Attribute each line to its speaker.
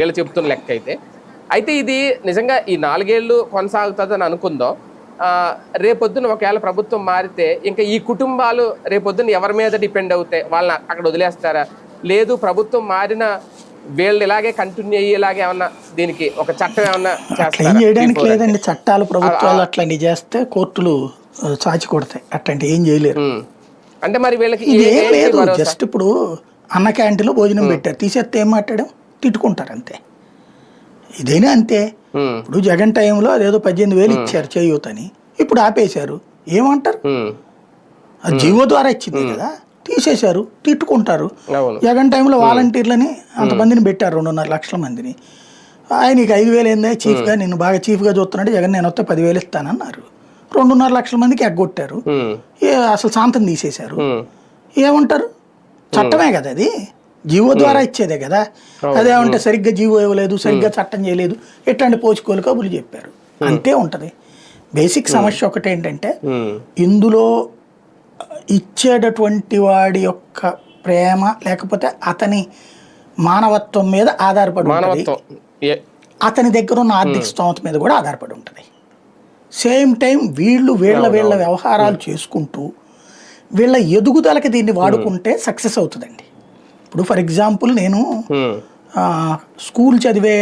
Speaker 1: వీళ్ళు చెప్తున్న లెక్క అయితే అయితే ఇది నిజంగా ఈ 4 ఏళ్ళు కొనసాగుతుందని అనుకుందాం. రేపొద్దున ఒకవేళ ప్రభుత్వం మారితే ఇంకా ఈ కుటుంబాలు రేపొద్దున ఎవరి మీద డిపెండ్ అవుతాయి? వాళ్ళని అక్కడ వదిలేస్తారా? లేదు ప్రభుత్వం మారిన వీళ్ళు ఇలాగే కంటిన్యూ అయ్యేలాగే ఏమన్నా దీనికి ఒక చట్టం ఏమన్నా
Speaker 2: ఏం చేయడానికి లేదండి. చట్టాలు ప్రభుత్వాలు అట్లాంటి చేస్తే కోర్టులు చాచి కొడతాయి. అట్లాంటి ఏం చేయలేరు.
Speaker 1: అంటే మరి వీళ్ళకి
Speaker 2: ఏం లేదు. జస్ట్ ఇప్పుడు అన్న క్యాంటీన్లో భోజనం పెట్టారు, తీసేస్తే ఏం మాట్లాడాం, తిట్టుకుంటారు అంతే. ఇదైనా అంతే. ఇప్పుడు జగన్ టైంలో అదేదో 18,000 ఇచ్చారు చేయూతని, ఇప్పుడు ఆపేశారు, ఏమంటారు? అది జీవో ద్వారా ఇచ్చింది కదా, తీసేశారు, తిట్టుకుంటారు. జగన్ టైంలో వాలంటీర్లని అంతమందిని పెట్టారు, 2.5 లక్షల మందిని. ఆయనకి 5,000 ఏందా చీఫ్గా, నేను బాగా చీఫ్గా చూస్తున్నాడు, జగన్ నేను వస్తే 10,000 ఇస్తానన్నారు. 2.5 లక్షల మందికి ఎగ్గొట్టారు, అసలు శాంతం తీసేశారు. ఏమంటారు? చట్టమే కదా అది, జీవో ద్వారా ఇచ్చేదే కదా. అదేమంటే సరిగ్గా జీవో ఇవ్వలేదు, సరిగ్గా చట్టం చేయలేదు, ఎట్లాంటి పోచుకోలు కబులు చెప్పారు, అంతే ఉంటది. బేసిక్ సమస్య ఒకటి ఏంటంటే, ఇందులో ఇచ్చేటటువంటి వాడి యొక్క ప్రేమ లేకపోతే అతని మానవత్వం మీద ఆధారపడి ఉంటుంది, అతని దగ్గర ఉన్న ఆర్థిక స్తోమత మీద కూడా ఆధారపడి ఉంటుంది. సేమ్ టైం వీళ్ళ వ్యవహారాలు చేసుకుంటూ వీళ్ళ ఎదుగుదలకి దీన్ని వాడుకుంటే సక్సెస్ అవుతుందండి. ఇప్పుడు ఫర్ ఎగ్జాంపుల్ నేను స్కూల్ చదివే